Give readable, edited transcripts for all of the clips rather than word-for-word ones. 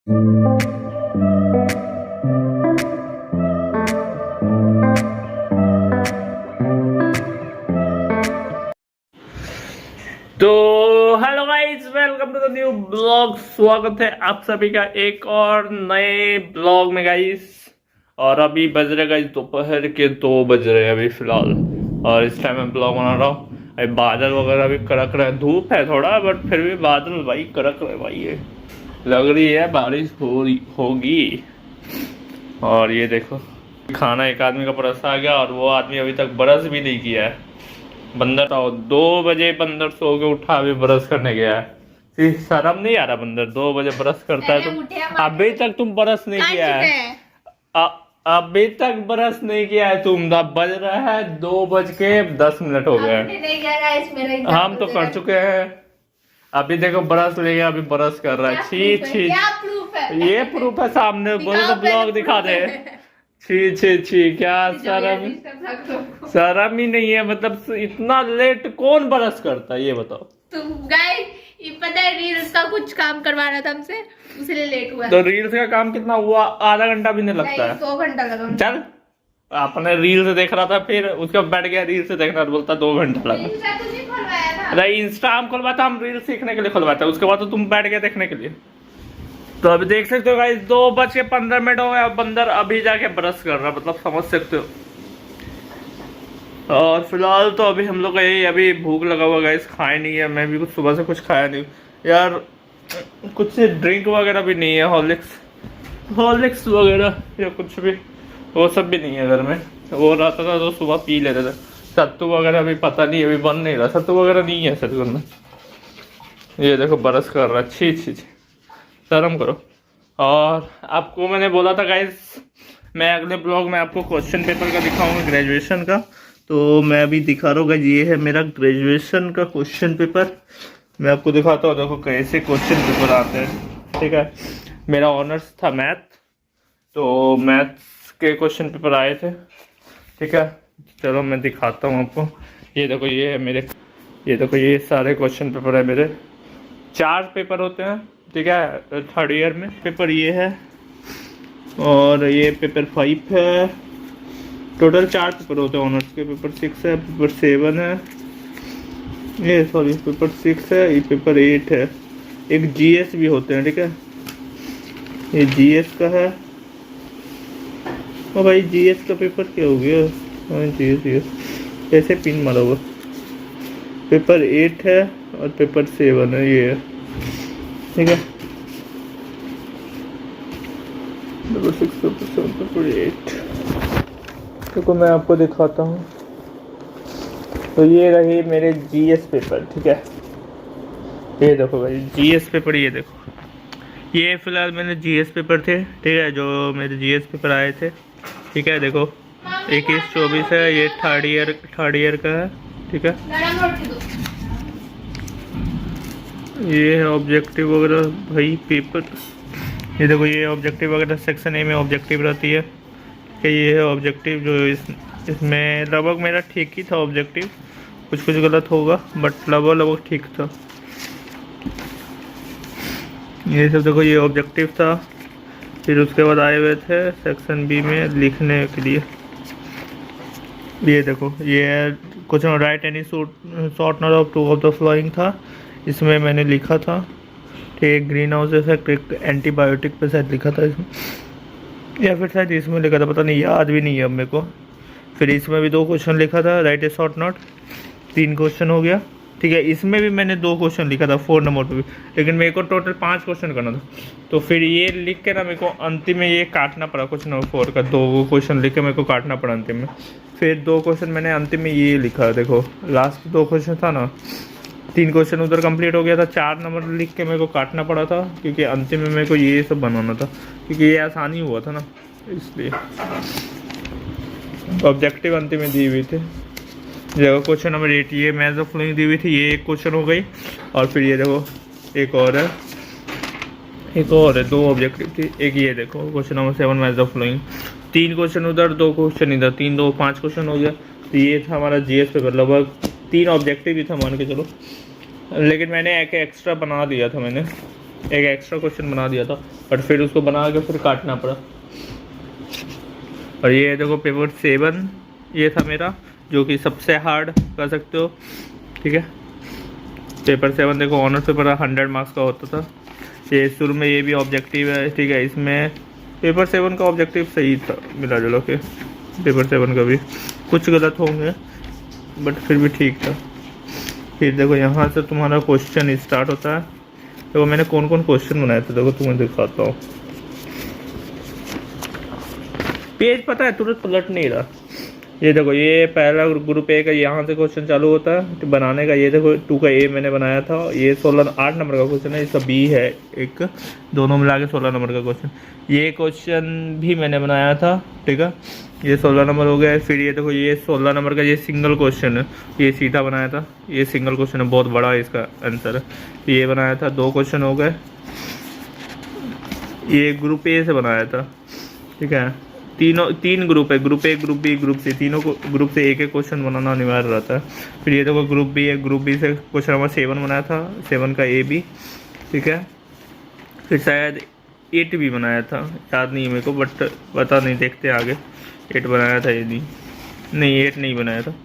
तो hello guys, welcome to the new blog. स्वागत है आप सभी का एक और नए ब्लॉग में गाइस। और अभी बज रहे गाइस दोपहर के 2 बज रहे हैं अभी फिलहाल, और इस टाइम मैं ब्लॉग बना रहा हूँ। अभी बादल वगैरह भी कड़क रहे हैं, धूप है थोड़ा बट फिर भी बादल भाई कड़क रहे भाई, ये लग रही है बारिश होगी। और ये देखो खाना एक आदमी का बरस आ गया और वो आदमी अभी तक बरस भी नहीं किया है। बंदर तो 2 बजे बंदर सो के उठा, अभी ब्रश करने गया है। शर्म नहीं आ रहा? बंदर 2 बजे ब्रश करता है तो अभी तक तुम ब्रश नहीं किया है। अभी तक ब्रश नहीं किया है तुम। बज रहा है 2:10 हो गए। हम तो कर चुके हैं। अभी देखो ब्रश ले गया, अभी ब्रश कर रहा है। छी छी, ये प्रूफ है सामने, बोले तो ब्लॉग दिखा दे। छी छी छी, क्या शर्म ही नहीं है? मतलब इतना लेट कौन ब्रश करता है ये बताओ। तो गाइस ये पता है, रील्स का कुछ काम करवा रहा था हमसे, इसलिए लेट हुआ। तो रील्स का काम कितना हुआ? आधा घंटा भी नहीं लगता है। 2 घंटा लगा। चल, अपने रील्स देख रहा था, फिर उसके बाद बैठ गया रील्स देखना, बोलता 2 घंटा लगा। अरे इंस्टा हम खुलवाता, हम रील्स सीखने के लिए खुलवाते, उसके बाद तो तुम बैठ गया देखने के लिए। तो अभी देख सकते हो गाइस 2:15 हो गया, बंदर अभी जाके ब्रश कर रहा, मतलब समझ सकते हो। और फिलहाल तो अभी हम लोग का यही, अभी भूख लगा हुआ गाइस, खाए नहीं है। मैं भी कुछ सुबह से कुछ खाया नहीं यार, कुछ ड्रिंक वगैरह भी नहीं है, हॉर्लिक्स वगैरह या कुछ भी, वो सब भी नहीं है घर में। वो रहता था तो सुबह पी लेते थे। सत्तू वगैरह भी पता नहीं, अभी बन नहीं रहा, सत्तू वगैरह नहीं है सर घर में। ये देखो ब्रश कर रहा है, छी छी छी, शर्म करो। और आपको मैंने बोला था गाइस, मैं अगले ब्लॉग में आपको क्वेश्चन पेपर का दिखाऊंगा, ग्रेजुएशन का। तो मैं अभी दिखा रहा हूँ गाइस, ये है मेरा ग्रेजुएशन का क्वेश्चन पेपर। मैं आपको दिखाता हूँ, देखो कैसे क्वेश्चन पेपर आते हैं। ठीक है, मेरा ऑनर्स था मैथ, तो मैथ्स के क्वेश्चन पेपर आए थे। ठीक है, चलो मैं दिखाता हूँ आपको। ये देखो, ये है मेरे, ये देखो ये सारे क्वेश्चन पेपर है मेरे। 4 पेपर होते हैं, ठीक है, 3rd ईयर में। पेपर ये है और ये पेपर 5 है। टोटल 4 पेपर होते हैं ऑनर्स के। पेपर 6 है, पेपर 7 है, ये सॉरी पेपर 6 है, ये पेपर 8 है। एक जीएस भी होते हैं, ठीक है, ये जीएस का है। ओ भाई जीएस का पेपर क्या हो गया? जीएस ऐसे पिन मारा हुआ। पेपर 8 है और पेपर 7 है, ये है, ठीक है। पेपर 6, पेपर 7, पेपर 8 देखो मैं आपको दिखाता हूँ। तो ये रही मेरे जीएस पेपर, ठीक है। ये देखो भाई जीएस पेपर, ये देखो, ये फिलहाल मैंने जीएस पेपर थे, ठीक है, जो मेरे जीएस पेपर आए थे। ठीक है, देखो 21-24 है, ये 3rd ईयर का है, ठीक है। ये है ऑब्जेक्टिव वगैरह भाई पेपर। ये देखो ये ऑब्जेक्टिव वगैरह, सेक्शन ए में ऑब्जेक्टिव रहती है, ठीक है। ये है ऑब्जेक्टिव, जो इसमें लगभग मेरा ठीक ही था ऑब्जेक्टिव, कुछ गलत होगा बट लगभग ठीक था। ये सब देखो, ये ऑब्जेक्टिव था। फिर उसके बाद आए हुए थे सेक्शन बी में लिखने के लिए। ये देखो, ये कुछ right any short note of 2 of the flowing था, इसमें मैंने लिखा था, ठीक, ग्रीन हाउस इफेक्ट, एक एंटीबायोटिक पे शायद लिखा था इसमें, या फिर शायद इसमें लिखा था, पता नहीं, याद भी नहीं है अब मेरे को। फिर इसमें भी 2 क्वेश्चन लिखा था, राइट ए शॉर्ट नोट, 3 क्वेश्चन हो गया, ठीक है। इसमें भी मैंने 2 क्वेश्चन लिखा था 4 नंबर पे भी, लेकिन मेरे को टोटल 5 क्वेश्चन करना था। तो फिर ये लिख के ना मेरे को अंतिम में ये काटना पड़ा, क्वेश्चन नंबर 4 का 2 क्वेश्चन लिख के मेरे को काटना पड़ा अंतिम में। फिर 2 क्वेश्चन मैंने अंतिम में ये लिखा, देखो लास्ट 2 क्वेश्चन था ना, 3 क्वेश्चन उधर कंप्लीट हो गया था, 4 नंबर लिख के मेरे को काटना पड़ा था, क्योंकि अंतिम में मेरे को ये सब बनाना था, क्योंकि ये आसानी हुआ था ना, इसलिए ऑब्जेक्टिव अंतिम में दी हुई थी। देखो क्वेश्चन नंबर 8, ये मैथ ऑफ फ्लोइंग दी हुई थी, ये एक क्वेश्चन हो गई। और फिर ये देखो एक और है, 2 ऑब्जेक्टिव थी। एक ये देखो question number 7 math of flowing, 3 question उधर, 2 क्वेश्चन इधर, 3 2 5 क्वेश्चन हो गया। तो ये था हमारा जीएस पेपर, लगभग 3 ऑब्जेक्टिव भी था मान के चलो, लेकिन मैंने एक एक्स्ट्रा बना दिया था मैंने, एक एक्स्ट्रा क्वेश्चन बना दिया था, बट फिर उसको बना के फिर काटना पड़ा। और ये देखो पेपर 7 ये था मेरा, जो कि सबसे हार्ड कर सकते हो, ठीक है। पेपर 7 देखो ऑनर्स पेपर 100 मार्क्स का होता था। ये शुरू में ये भी ऑब्जेक्टिव है, ठीक है। इसमें पेपर 7 का ऑब्जेक्टिव सही था मिला जुला के, पेपर 7 का भी कुछ गलत होंगे बट फिर भी ठीक था। फिर देखो यहाँ से तुम्हारा क्वेश्चन स्टार्ट होता है। देखो मैंने कौन कौन क्वेश्चन बनाए थे, देखो तुम्हें दिखाता हूँ। पेज पता है तुरंत पलट नहीं रहा। ये देखो ये पहला ग्रुप ए का यहाँ से क्वेश्चन चालू होता है तो बनाने का। ये देखो 2 का ए मैंने बनाया था, ये 8 नंबर का क्वेश्चन है, इसका बी है एक, दोनों मिला के 16 नंबर का क्वेश्चन। ये क्वेश्चन भी मैंने बनाया था, ठीक है, ये 16 नंबर हो गया। फिर ये देखो ये 16 नंबर का ये सिंगल क्वेश्चन है, ये सीधा बनाया था, ये सिंगल क्वेश्चन है, बहुत बड़ा है इसका आंसर है, ये बनाया था। 2 क्वेश्चन हो गए। ये ग्रुप ए से बनाया था, ठीक है। 3 ग्रुप है, group A, group B, group C, तीनों को ग्रुप से एक क्वेश्चन बनाना अनिवार्य रहता है। फिर ये देखो ग्रुप बी है, ग्रुप बी से क्वेश्चन नंबर 7 बनाया था, 7 का ए बी, ठीक है। फिर शायद 8 भी बनाया था, याद नहीं है मेरे को, बट पता नहीं, देखते आगे। 8 बनाया था ये नहीं 8 नहीं बनाया था।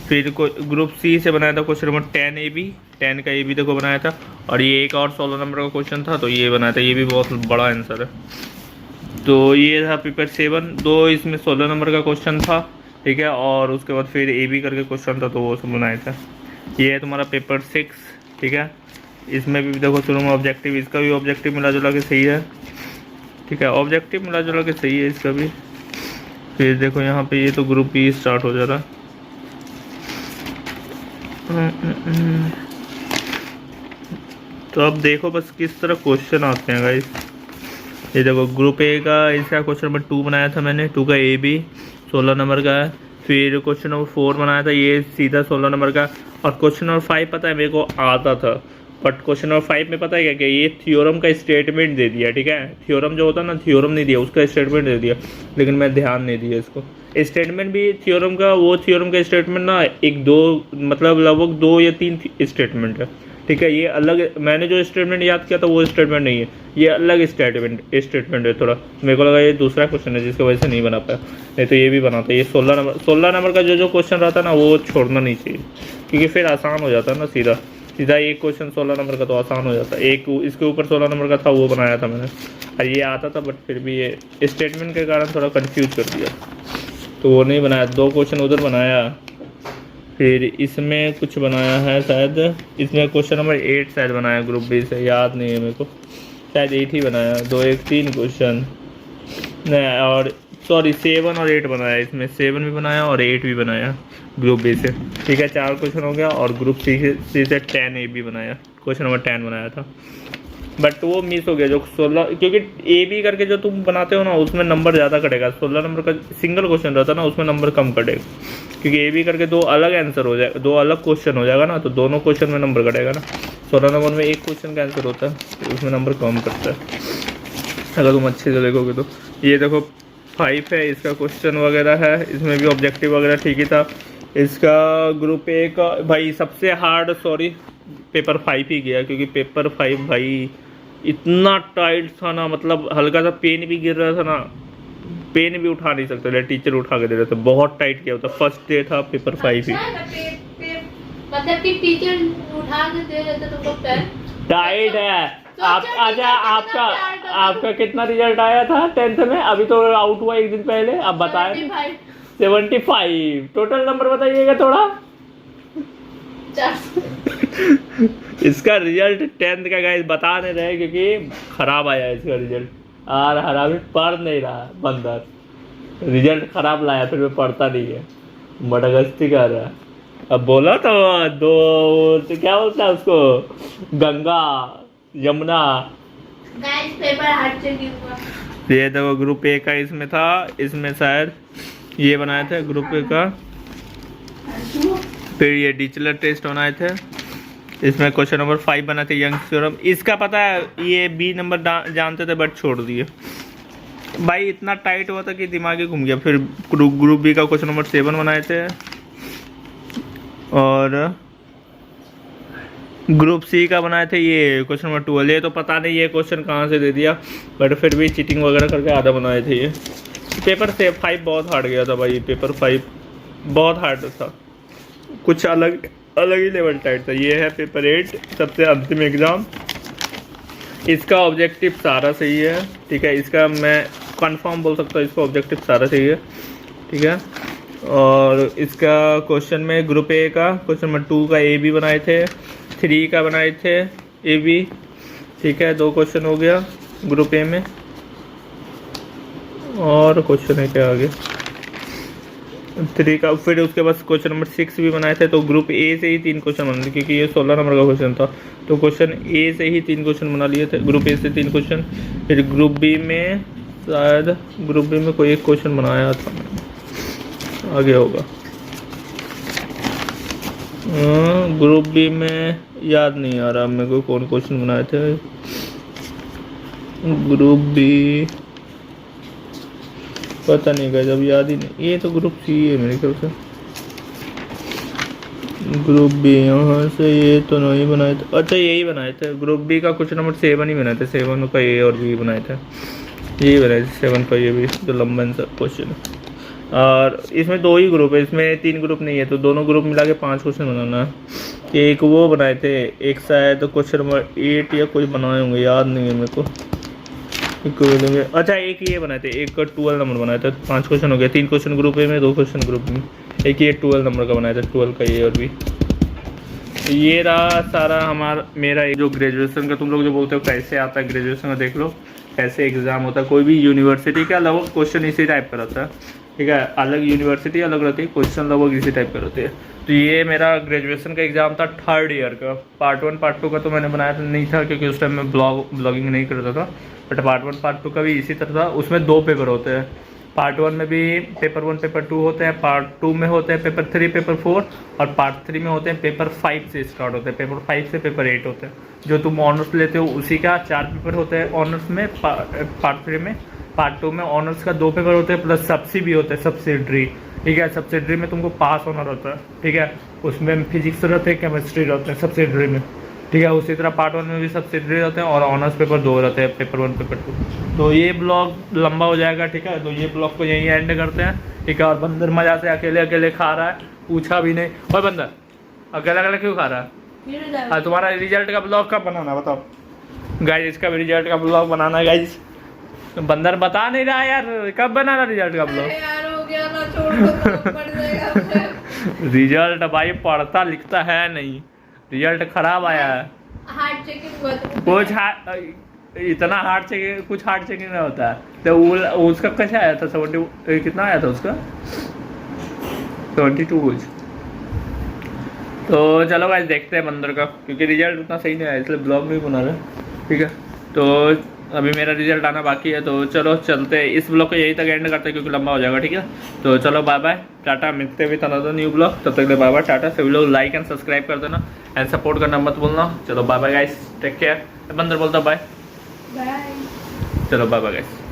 फिर ग्रुप सी से बनाया था क्वेश्चन नंबर 10 ए बी, 10 का ए बी देखो बनाया था। और ये एक और 16 नंबर का क्वेश्चन था तो ये बनाया था, ये भी बहुत बड़ा आंसर है। तो ये था पेपर 7, 2 इसमें 16 नंबर का क्वेश्चन था, ठीक है। और उसके बाद फिर ए बी करके क्वेश्चन था तो वो सब बनाया था। ये है तुम्हारा पेपर 6, ठीक है। इसमें भी देखो शुरू में ऑब्जेक्टिव, इसका भी ऑब्जेक्टिव मिला जुला के सही है, ठीक है, ऑब्जेक्टिव मिला जुला के सही है इसका भी। फिर देखो यहाँ पे ये तो ग्रुप बी स्टार्ट हो जा रहा। तो अब देखो बस किस तरह क्वेश्चन आते हैं गाइस। ये देखो ग्रुप ए का इसका क्वेश्चन नंबर 2 बनाया था मैंने, 2 का ए बी 16 नंबर का है। फिर क्वेश्चन नंबर 4 बनाया था, ये सीधा 16 नंबर का। और क्वेश्चन नंबर 5 पता है मेरे को आता था, बट क्वेश्चन नंबर 5 में पता है क्या ये थ्योरम का स्टेटमेंट दे दिया, ठीक है। थ्योरम जो होता है ना, थ्योरम नहीं दिया, उसका स्टेटमेंट दे दिया, लेकिन मैं ध्यान नहीं दिया इसको। स्टेटमेंट भी थ्योरम का, वो थ्योरम का स्टेटमेंट ना 1-2 मतलब लगभग 2 या 3 स्टेटमेंट है, ठीक है। ये अलग, मैंने जो स्टेटमेंट याद किया था वो स्टेटमेंट नहीं है, ये अलग स्टेटमेंट है थोड़ा। मेरे को लगा ये दूसरा क्वेश्चन है जिसकी वजह से नहीं बना पाया, नहीं तो ये भी बनाता। ये 16 नंबर का जो क्वेश्चन रहता है ना वो छोड़ना नहीं चाहिए, क्योंकि फिर आसान हो जाता है ना। सीधा एक क्वेश्चन 16 नंबर का तो आसान हो जाता है। एक इसके ऊपर 16 नंबर का था वो बनाया था मैंने, और ये आता था, बट फिर भी ये स्टेटमेंट के कारण थोड़ा कन्फ्यूज कर दिया तो वो नहीं बनाया। 2 क्वेश्चन उधर बनाया। फिर इसमें कुछ बनाया है शायद, इसमें क्वेश्चन नंबर 8 शायद बनाया ग्रुप बी से, याद नहीं है मेरे को, शायद 8 ही बनाया। 2 1 3 क्वेश्चन नहीं, और सॉरी 7 और 8 बनाया। इसमें 7 भी बनाया और 8 भी बनाया ग्रुप बी से, ठीक है। 4 क्वेश्चन हो गया। और ग्रुप सी से 10 ए बी बनाया, क्वेश्चन नंबर 10 बनाया था, बट वो मिस हो गया जो 16, क्योंकि ए बी करके जो तुम बनाते हो ना उसमें नंबर ज़्यादा कटेगा। 16 नंबर का सिंगल क्वेश्चन रहता है ना उसमें नंबर कम कटेगा, क्योंकि ए बी करके 2 अलग आंसर हो जाएगा, 2 अलग क्वेश्चन हो जाएगा ना, तो दोनों क्वेश्चन में नंबर कटेगा ना। 16 नंबर में एक क्वेश्चन का आंसर होता है तो उसमें नंबर कम करता है अगर तुम अच्छे से देखोगे तो। ये देखो 5 है, इसका क्वेश्चन वगैरह है, इसमें भी ऑब्जेक्टिव वगैरह ठीक ही था। इसका ग्रुप ए का भाई सबसे हार्ड, सॉरी पेपर 5 ही गया, क्योंकि पेपर 5 भाई इतना टाइट था ना, मतलब हल्का सा पेन भी गिर रहा था ना, पेन भी उठा नहीं सकते थे, टीचर उठा के दे रहे थे, बहुत टाइट किया होता। फर्स्ट डे था पेपर 5 ही, मतलब कि टीचर उठा के दे रहे थे तुमको पेन टाइट है। आप अच्छा आपका कितना रिजल्ट आया था 10th में? अभी तो आउट हुआ एक दिन पहले, आप बताए 75। टोटल नंबर बताइएगा थोड़ा। इसका रिजल्ट 10th का गाइस बता नहीं रहे क्योंकि खराब आया इसका रिजल्ट, और हरामी पढ़ नहीं रहा बंदर, रिजल्ट खराब लाया, फिर भी पढ़ता नहीं है, मडगस्ती कर रहा है। अब बोला तो क्या बोलता है उसको, Ganga Yamuna. Guys paper hard से नहीं हुआ। ये देखो ग्रुप ए का इसमें था, इसमें शायद ये बनाए थे ग्रुप ए का। फिर ये डिजिटल टेस्ट बनाए थे, इसमें क्वेश्चन नंबर 5 बना थे यंग थ्योरम। इसका पता है ये बी नंबर जानते थे बट छोड़ दिए भाई, इतना टाइट हुआ था कि दिमाग ही घूम गया। फिर ग्रुप बी का क्वेश्चन नंबर 7 बनाए थे, और ग्रुप सी का बनाए थे, ये क्वेश्चन नंबर 12। ये तो पता नहीं ये क्वेश्चन कहाँ से दे दिया, बट फिर भी चीटिंग वगैरह करके आधा बनाए थे ये। पेपर से 5 बहुत हार्ड गया था भाई, पेपर 5 बहुत हार्ड था, कुछ अलग ही लेवल टाइट था। ये है पेपर 8, सबसे अंतिम एग्ज़ाम। इसका ऑब्जेक्टिव सारा सही है, ठीक है। इसका मैं कंफर्म बोल सकता हूँ, इसका ऑब्जेक्टिव सारा सही है, ठीक है। और इसका क्वेश्चन में ग्रुप ए का क्वेश्चन नंबर 2 का ए बी बनाए थे, 3 का बनाए थे ए बी, ठीक है। 2 क्वेश्चन हो गया ग्रुप ए में। और क्वेश्चन है क्या आगे, 3 का। फिर उसके बाद क्वेश्चन नंबर 6 भी बनाए थे। तो ग्रुप ए से ही 3 क्वेश्चन बना लिए, क्योंकि ये 16 नंबर का क्वेश्चन था। तो क्वेश्चन ए से ही 3 क्वेश्चन बना लिए थे, ग्रुप ए से 3 क्वेश्चन। फिर ग्रुप बी में शायद ग्रुप बी में कोई एक क्वेश्चन बनाया था, आगे होगा। ग्रुप बी में याद नहीं आ रहा मेरे को कौन क्वेश्चन बनाए थे। ग्रुप बी पता नहीं गया, जब याद ही नहीं। ये तो ग्रुप सी है मेरे ख्याल से। ग्रुप बी यहाँ से ये तो नहीं बनाए थे, अच्छा यही बनाए थे। ग्रुप बी का क्वेश्चन नंबर 7 ही बनाए थे, 7 का ए और बी बनाए थे, यही बनाए थे 7 का ये भी, जो लंबा सा क्वेश्चन है। और इसमें 2 ही ग्रुप है, इसमें 3 ग्रुप नहीं है, तो दोनों ग्रुप मिला के 5 क्वेश्चन बनाना है। एक वो बनाए थे, एक शायद क्वेश्चन नंबर 8 या कुछ बनाए होंगे, याद नहीं है मेरे को। अच्छा एक ये बनाए थे, एक का 12 नंबर बनाया था। 5 क्वेश्चन हो गया, 3 क्वेश्चन ग्रुप ए में, 2 क्वेश्चन ग्रुप में। एक ये 12 नंबर का बनाया था, 12 का ए और बी। ये रहा सारा मेरा जो ग्रेजुएशन का, तुम लोग जो बोलते हो कैसे आता है ग्रेजुएशन का, देख लो कैसे एग्जाम होता है। कोई भी यूनिवर्सिटी का लगभग क्वेश्चन इसी टाइप का रहता है, ठीक है। अलग यूनिवर्सिटी अलग रहती है, क्वेश्चन लगभग इसी टाइप का रहते हैं। तो ये मेरा ग्रेजुएशन का एग्जाम था 3rd ईयर का। पार्ट 1 पार्ट 2 का तो मैंने बनाया नहीं था, क्योंकि उस टाइम मैं ब्लॉगिंग नहीं करता था। बट पार्ट 1 पार्ट 2 का भी इसी तरह था। उसमें 2 पेपर होते हैं, पार्ट 1 में भी पेपर 1 पेपर 2 होते हैं, पार्ट 2 में होते हैं पेपर 3 पेपर 4, और पार्ट 3 में होते हैं पेपर 5 से स्टार्ट होते हैं, पेपर 5 से पेपर 8 होते हैं। जो तुम ऑनर्स लेते हो उसी का 4 पेपर होते हैं ऑनर्स में, पार्ट 3 में। पार्ट 2 में ऑनर्स का 2 पेपर होते हैं, प्लस सब्सिडी भी होते हैं, सब्सिडरी, ठीक है। सब्सिडरी में तुमको पास होना रहता है, ठीक है। उसमें फिजिक्स रहते हैं, केमिस्ट्री रहते हैं सब्सिडरी में, ठीक है। उसी तरह पार्ट 1 में भी सब्सिडरी रहते हैं, और ऑनर्स पेपर 2 रहते हैं, पेपर 1 पेपर 2। तो ये ब्लॉग लंबा हो जाएगा, ठीक है। तो ये ब्लॉग को यहीं एंड करते हैं, ठीक है। और बंदर मजा से अकेले अकेले खा रहा है, पूछा भी नहीं। और बंदर अकेला अकेला क्यों खा रहा है? हाँ, तुम्हारा रिजल्ट का ब्लॉग कब बनाना बताओ गाइज? इसका भी रिजल्ट का ब्लॉग बनाना है गाइज। बंदर बता नहीं रहा यार, कब बनाना रिजल्ट का ब्लॉग? रिजल्ट भाई पढ़ता लिखता है नहीं, रिजल्ट खराब आया है। हार्ड चेकिंग कुछ इतना हार्ड चेकिंग, कुछ हार्ड चेकिंग नहीं होता है। तो उसका कैसे आया था? 70 कितना आया था उसका? 72 कुछ। तो चलो गाइस देखते हैं बंदर का, क्योंकि रिजल्ट उतना सही नहीं आया, इसलिए ब्लॉग नहीं बना रहे, ठीक है। तो अभी मेरा रिजल्ट आना बाकी है, तो चलो चलते हैं। इस ब्लॉग को यही तक एंड करते हैं, क्योंकि लंबा हो जाएगा, ठीक है। तो चलो बाय बाय, टाटा, मिलते हुए अनदर न्यू ब्लॉग। तब तक बाय बाय, टाटा। सभी लोग लाइक एंड सब्सक्राइब कर देना, एंड सपोर्ट करना मत भूलना। चलो bye bye guys, take care. बंदर बोलता बाय, बाय। चलो बाय बाय गाइस।